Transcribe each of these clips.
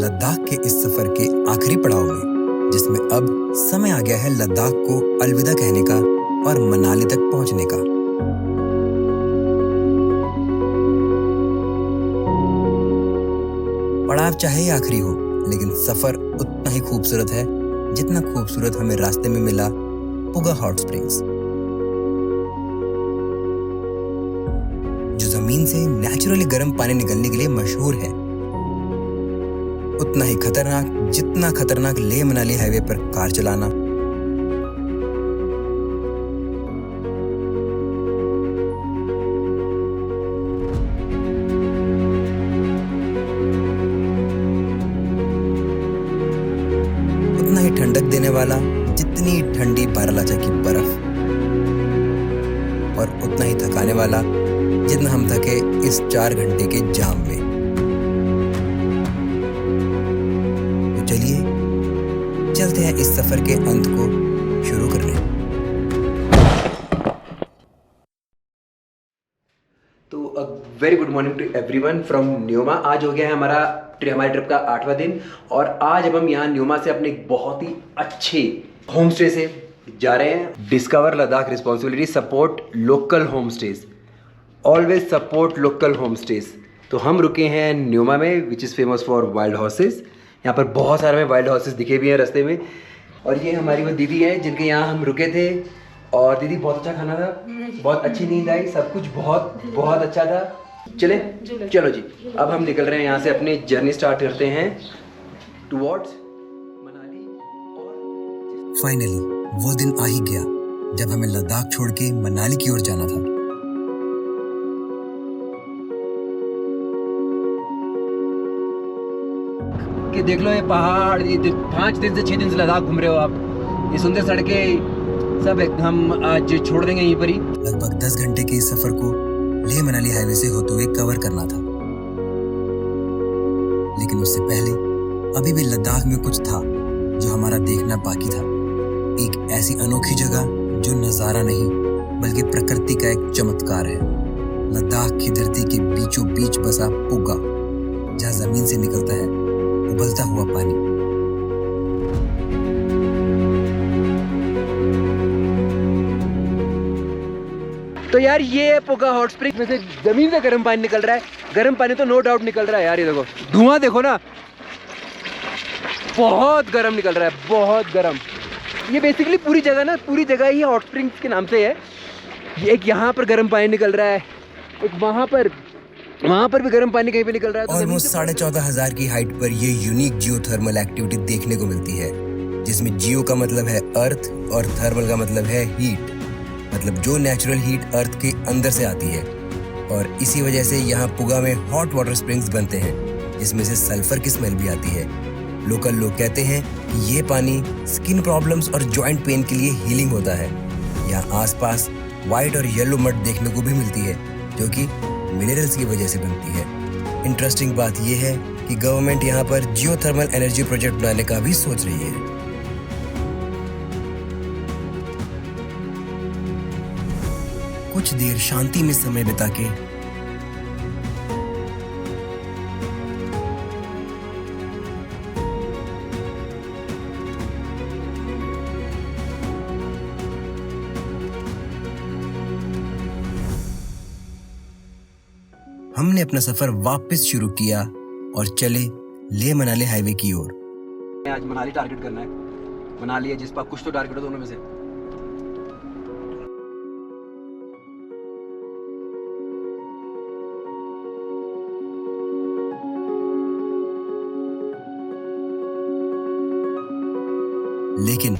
लद्दाख के इस सफर के आखिरी पड़ाव में, जिसमें अब समय आ गया है लद्दाख को अलविदा कहने का और मनाली तक पहुंचने का। पड़ाव चाहे आखिरी हो, लेकिन सफर उतना ही खूबसूरत है जितना खूबसूरत हमें रास्ते में मिला पुगा हॉट स्प्रिंग्स, जो जमीन से नेचुरली गर्म पानी निकलने के लिए मशहूर है। उतना ही खतरनाक जितना खतरनाक लेह मनाली हाईवे पर कार चलाना। उतना ही ठंडक देने वाला जितनी ठंडी बारालाचा की बर्फ, और उतना ही थकाने वाला जितना हम थके इस 4 घंटे के जाम में। चलिए चलते हैं इस सफर के अंत को शुरू करने। तो very good morning to everyone from Nyoma. आज हो गया है हमारी ट्रिप का 8वां दिन, और आज अब हम यहाँ न्योमा से अपने एक बहुत ही अच्छे होम स्टे से जा रहे हैं। Discover Ladakh responsibility, support local home stage, always support local home stage. तो हम रुके हैं न्योमा में, which is famous for wild horses. यहाँ पर बहुत सारे हमें वाइल्ड हॉर्सेस दिखे भी हैं रास्ते में। और ये हमारी वो दीदी है जिनके यहाँ हम रुके थे, और दीदी बहुत अच्छा खाना था, बहुत अच्छी नींद आई, सब कुछ बहुत बहुत अच्छा था। चलो जी, अब हम निकल रहे हैं यहाँ से, अपनी जर्नी स्टार्ट करते हैं टुवर्ड्स मनाली। और फाइनली वो दिन आ ही गया जब हमें लद्दाख छोड़ के मनाली की ओर जाना था। कि देख लो ये पहाड़, 5 दिन से 6 दिन से लद्दाख घूम रहे हो आप, ये सुंदर सड़कें सब हम आज छोड़ देंगे यहीं पर ही। लगभग 10 घंटे के इस सफर को लेह मनाली हाईवे से होते हुए कवर करना था, लेकिन उससे पहले अभी भी लद्दाख में कुछ था जो हमारा देखना बाकी था। एक ऐसी अनोखी जगह जो नजारा नहीं बल्कि प्रकृति का एक चमत्कार है। लद्दाख की धरती के बीचों बीच बसा पुगा, जहाँ जमीन से निकलता है उबलता हुआ पानी। तो यार ये पुगा हॉट स्प्रिंग में से जमीन से गर्म पानी निकल रहा है। गर्म पानी तो नो डाउट निकल रहा है यार, ये देखो धुआं देखो ना, बहुत गर्म निकल रहा है, बहुत गर्म। ये बेसिकली पूरी जगह ही हॉट स्प्रिंग्स के नाम से है। एक यहाँ पर गर्म पानी निकल रहा है, एक वहाँ पर भी गर्म पानी कहीं पे निकल रहा है। ऑलमोस्ट 14,500 की हाइट पर ये यूनिक जियोथर्मल एक्टिविटी देखने को मिलती है, जिसमें जियो का मतलब है अर्थ और थर्मल का मतलब है हीट, मतलब जो नेचुरल हीट अर्थ के अंदर से आती है। और इसी वजह से यहाँ पुगा में हॉट वाटर स्प्रिंग्स बनते हैं, जिसमें से सल्फर की स्मेल भी आती है। लोकल लोग कहते हैं कि ये पानी स्किन प्रॉब्लम्स और जॉइंट पेन के लिए हीलिंग होता है। यहाँ आसपास व्हाइट और येलो मड देखने को भी मिलती है, जो कि मिनरल्स की वजह से बनती है। इंटरेस्टिंग बात यह है कि गवर्नमेंट यहाँ पर जियोथर्मल एनर्जी प्रोजेक्ट बनाने का भी सोच रही है। कुछ देर शांति में समय बिता के हमने अपना सफर वापस शुरू किया और चले लेह मनाली हाईवे की ओर। आज मनाली टारगेट करना है, मनाली है जिस पर कुछ तो टारगेट हो दोनों में से। लेकिन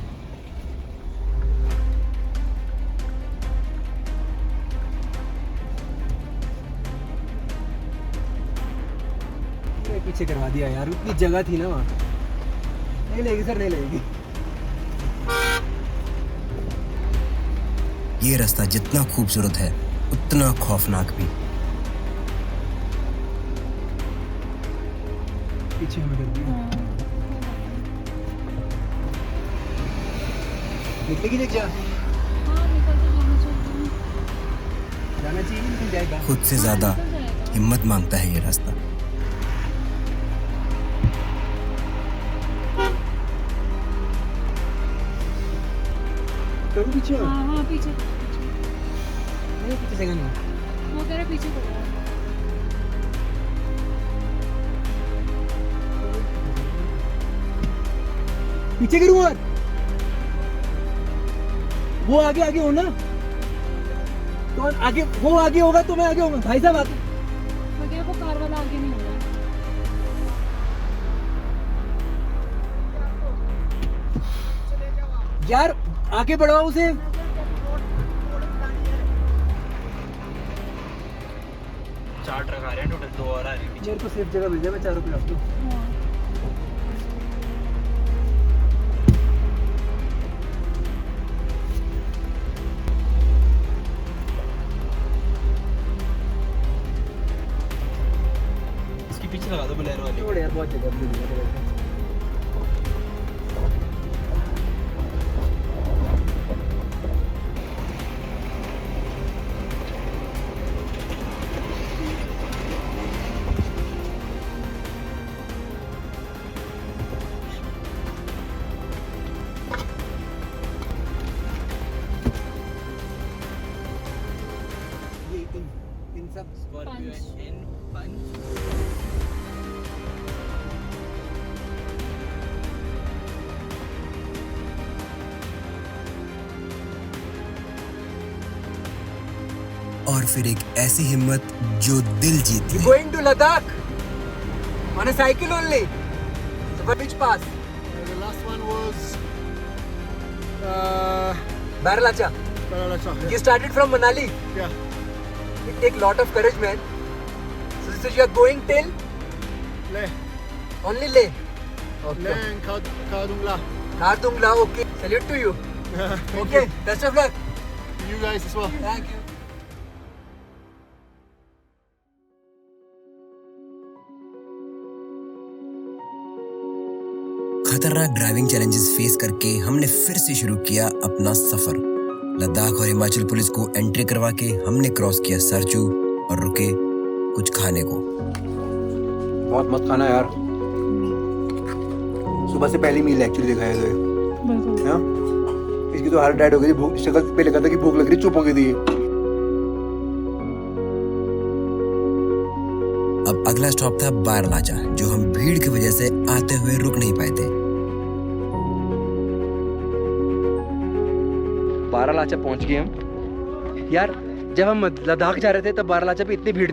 पीछे करवा दिया यार, उतनी जगह थी ना वहाँ। नहीं लगेगी सर, नहीं लगेगी। ये रास्ता जितना खूबसूरत है उतना खौफनाक भी। पीछे हमें कर दिया। निकलेगी देख जा। जाना चाहिए, निकल जाएगा। खुद से ज्यादा हिम्मत मांगता है ये रास्ता। करूँ पीछे और? हाँ हाँ पीछे नहीं पीछे जगह नहीं। वो कह रहे पीछे करो। पीछे करूँ और? वो आगे आगे हो ना, तो आगे वो आगे होगा तो मैं आगे होगा। भाई साहब आगे। वो कह रहे वो कार वाला आगे नहीं हो रहा। यार आगे बढ़ाओ उसे। चार ट्रक आ रहे हैं टोटल, 2 और आ रहे हैं पीछे। मेरे को सेफ जगह भेजा, मैं 4 रुपये आपको। हाँ। इसके पीछे लगा दो बोलेरो वाले। छोड़ यार, बहुत जगह मिल गई। ये इन सब स्कॉर्पियो पंच। इन पंच। और फिर एक ऐसी हिम्मत जो दिल जीत ले। Going to Ladakh on a cycle only. So which pass? The last one was Baralacha. Baralacha. You started from Manali. Yeah. It takes lot of courage, man. So this is you are going till Leh. only Leh. Leh and Kadungla. Khardungla. Okay. Salute to you. Okay. Best of luck. You guys as well. Thank you. खतरनाक driving challenges face करके हमने फिर से शुरू किया अपना सफर। लद्दाख और Himachal police को एंट्री करवा के हमने क्रॉस किया सरचू और रुके कुछ खाने को। बहुत मत खाना यार, सुबह से पहली मील एक्चुअली दिखाया गया। बिल्कुल। हाँ, इसकी तो हालत टाइट हो गई थी, भूख शक्ल पे लगा था कि भूख लग रही, चुप हो गई थी। अब अगला स्टॉप था बारलाचा, जो हम भीड़ की वजह से आते हुए रुक नहीं पाए थे। बारालाचा पहुंच गए हम। यार जब हम लद्दाख जा रहे थे तब बारालाचा पे इतनी भीड़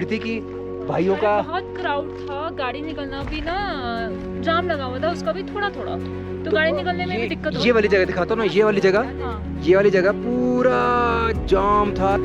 थी कि भाइयों का बहुत क्राउड था, गाड़ी निकलना भी ना जाम लगा हुआ था उसका भी थोड़ा थोड़ा, तो गाड़ी निकलने में भी दिक्कत हो। ये वाली जगह दिखाता हूँ ना, ये वाली जगह पूरा जाम था।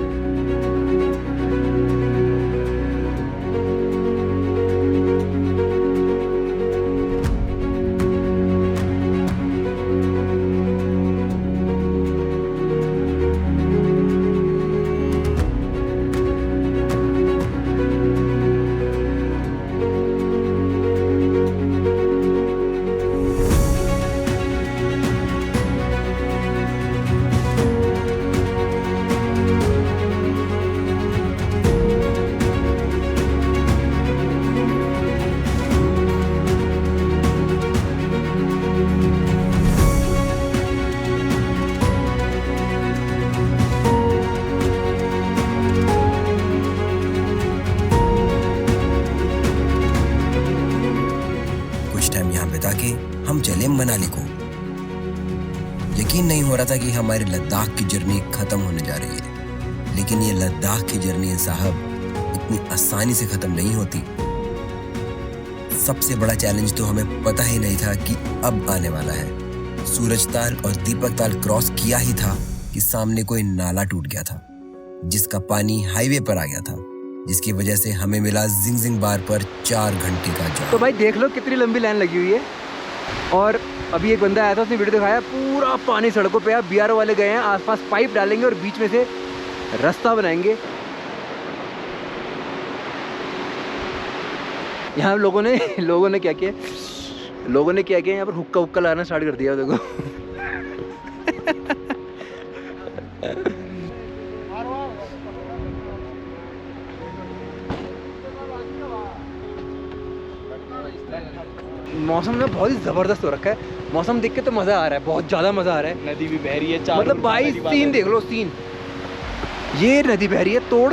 के हम चले मनाली को। यकीन नहीं हो रहा था कि हमारी लद्दाख की जर्नी खत्म होने जा रही है, लेकिन ये लद्दाख की जर्नी साहब इतनी आसानी से खत्म नहीं होती। सबसे बड़ा चैलेंज तो हमें पता ही नहीं था कि अब आने वाला है। सूरजताल और दीपक ताल क्रॉस किया ही था कि सामने कोई नाला टूट गया था, जिसका पानी हाईवे पर आ गया था, जिसकी वजह से हमें मिला जिंगजिंग बार पर 4 घंटे का जॉब। तो भाई देख लो कितनी लंबी लाइन लगी हुई है। और अभी एक बंदा आया था, उसने वीडियो दिखाया, पूरा पानी सड़कों पे है। बीआरओ वाले गए हैं, आसपास पाइप डालेंगे और बीच में से रास्ता बनाएंगे। यहाँ लोगों ने क्या किया, यहाँ पर हुक्का लाना स्टार्ट कर दिया। देखो मौसम ना बहुत ही ज़बरदस्त हो रखा है। मौसम देख के तो मज़ा आ रहा है, बहुत ज़्यादा मज़ा आ रहा है। नदी भी बह रही है, मतलब भाई सीन देख लो, सीन ये नदी बह रही है तोड़,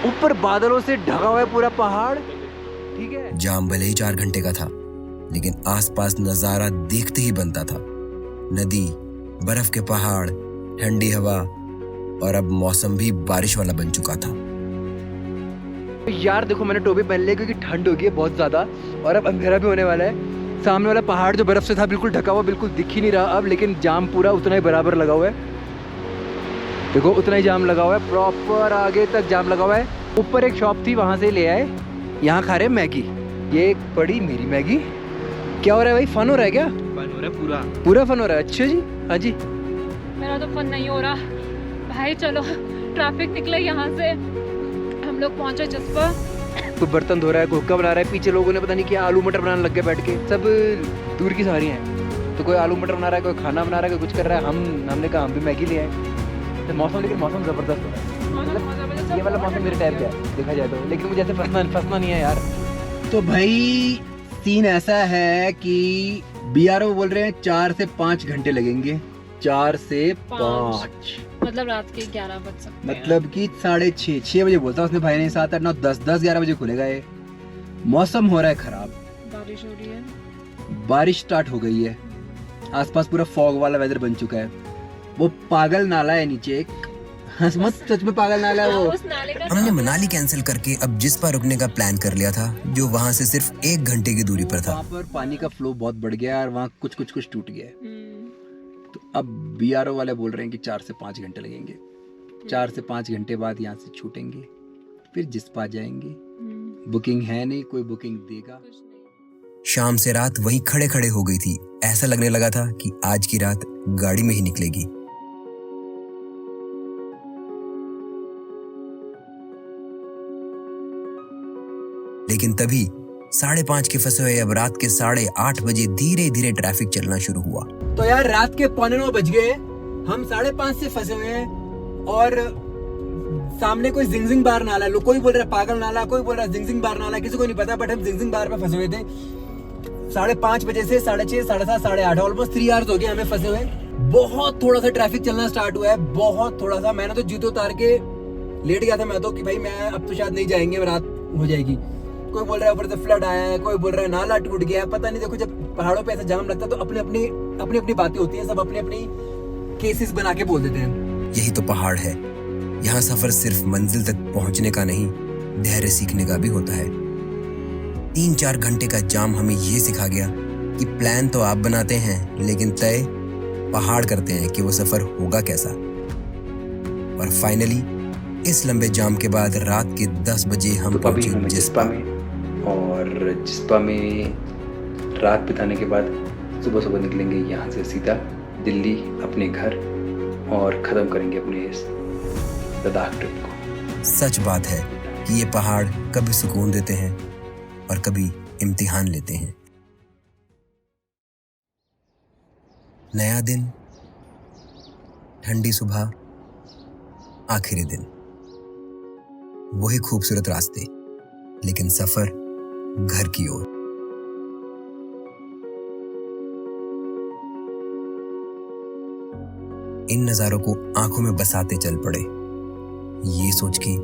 ऊपर बादलों से ढका हुआ है पूरा पहाड़, ठीक है। जाम भले ही 4 घंटे का था, लेकिन आसपास नजारा देखते ही बनता था। नदी, बर्फ के पहाड़, ठंडी हवा और अब मौसम भी बारिश वाला बन चुका था। यार देखो मैंने टोपी पहन ली क्योंकि ठंड हो गई है बहुत ज़्यादा और अब अंधेरा भी होने वाला है। सामने वाला पहाड़ जो बर्फ़ से था बिल्कुल ढका हुआ, बिल्कुल दिख ही नहीं रहा अब, लेकिन जाम पूरा उतना ही बराबर लगा हुआ है। देखो उतना ही जाम लगा हुआ है, प्रॉपर आगे तक जाम लगा हुआ है। ऊपर एक शॉप थी, वहाँ से ले आए, यहाँ खा रहे हैं मैगी। ये एक पड़ी मेरी मैगी। क्या हो रहा है भाई, फन हो रहा है क्या? फन हो रहा है पूरा, पूरा फन हो रहा है। अच्छा जी, हाँ जी। मेरा तो फन नहीं हो रहा भाई। चलो ट्रैफिक निकले यहाँ से, हम लोग पहुँचे जसपा। कोई बर्तन धो रहा है, कोई हुक्का बना रहा है, पीछे लोगों ने पता नहीं क्या आलू मटर बनाने लग गए बैठ के। सब दूर की सवारी हैं, तो कोई आलू मटर बना रहा है, कोई खाना बना रहा है, कोई कुछ कर रहा है। हमने कहा हम भी मैगी ले आए। तो मौसम, लेकिन मौसम ज़बरदस्त हो रहा है। ये वाला मौसम मेरे टाइप का है देखा जाए तो, लेकिन मुझे ऐसे फंसना नहीं है यार। तो भाई सीन ऐसा है कि BRO बोल रहे हैं 4 से 5 घंटे लगेंगे। 4 से 5 मतलब रात के 11 बज सकते हैं। मतलब कि 6:30 6 बजे बोलता उसने भाई ने, 7 8 9 10 11 बजे खुलेगा ये। मौसम हो रहा है खराब, बारिश हो रही है, बारिश स्टार्ट हो गई है, आसपास पूरा फॉग वाला वेदर बन चुका है। वो पागल नाला है नीचे एक, हंस मत, सच में पागल नाला है वो। उस नाले का हमने मनाली कैंसिल करके अब जिस्पा रुकने का प्लान कर लिया था, जो वहाँ से सिर्फ 1 घंटे की दूरी पर था। वहाँ पर पानी का फ्लो बहुत बढ़ गया और वहाँ कुछ टूट गया है। तो अब BRO वाले बोल रहे हैं कि 4 से 5 घंटे लगेंगे। 4 से 5 घंटे बाद यहाँ से छूटेंगे, फिर जिस्पा जाएंगे। बुकिंग है नहीं, कोई बुकिंग देगा। शाम से रात वहीं खड़े खड़े हो गई थी। ऐसा लगने लगा था कि आज की रात गाड़ी में ही निकलेगी। लेकिन तभी 5:30 के फंसे हुए अब रात के 8:30 बजे धीरे धीरे ट्रैफिक चलना शुरू हुआ। तो यार रात के 9:15 बज गए, हम 5:30 से फंसे हुए हैं और सामने कोई जिंगजिंग बार नाला है। कोई बोल रहा है पागल नाला, कोई बोल रहा है जिंगजिंग बार नाला, किसी को नहीं पता, बट हम जिंगजिंग बार में फंसे हुए थे 5:30 बजे से 6:30 7:30 8:30 ऑलमोस्ट 3 आवर्स हो गए हमें फंसे हुए। बहुत थोड़ा सा ट्रैफिक चलना स्टार्ट हुआ है, बहुत थोड़ा सा। मैंने तो जूते उतार के लेट गया था मैं तो, कि भाई मैं अब तो शायद नहीं जाएंगे, रात हो जाएगी। कोई बोल रहा है ऊपर से फ्लड आया है, कोई बोल रहा है नाला टूट गया है, पता नहीं। देखो जब पहाड़ों पे ऐसा जाम लगता है तो अपनी अपनी बातें होती हैं, सब अपनी अपनी केसेस बना के बोल देते हैं। यही तो पहाड़ है, यहाँ सफर सिर्फ मंजिल तक पहुंचने का नहीं, धैर्य सीखने का भी होता है। 3-4 घंटे का जाम हमें ये सिखा गया कि प्लान तो आप बनाते हैं, लेकिन तय पहाड़ करते हैं कि वो सफर होगा कैसा। और फाइनली इस लंबे जाम के बाद रात के 10 बजे हम पहुंचे जिस्पा में। और जिस्पा में रात बिताने के बाद सुबह निकलेंगे यहाँ से सीधा दिल्ली अपने घर और ख़त्म करेंगे अपने इस लद्दाख ट्रिप को। सच बात है कि ये पहाड़ कभी सुकून देते हैं और कभी इम्तिहान लेते हैं। नया दिन, ठंडी सुबह, आखिरी दिन, वही खूबसूरत रास्ते, लेकिन सफर घर की ओर। इन नजारों को आंखों में बसाते चल पड़े, ये सोच के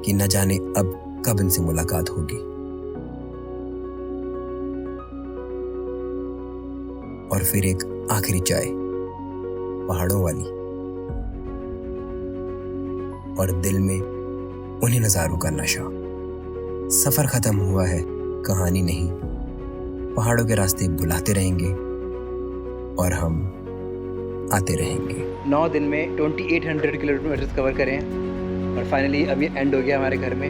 कि न जाने अब कब इनसे मुलाकात होगी। और फिर एक आखिरी चाय, पहाड़ों वाली, और दिल में उन्हीं नजारों का नशा। सफर खत्म हुआ है, कहानी नहीं। पहाड़ों के रास्ते बुलाते रहेंगे और हम आते रहेंगे। 9 दिन में 2800 किलोमीटर कवर करें और फाइनली अब ये एंड हो गया हमारे घर में।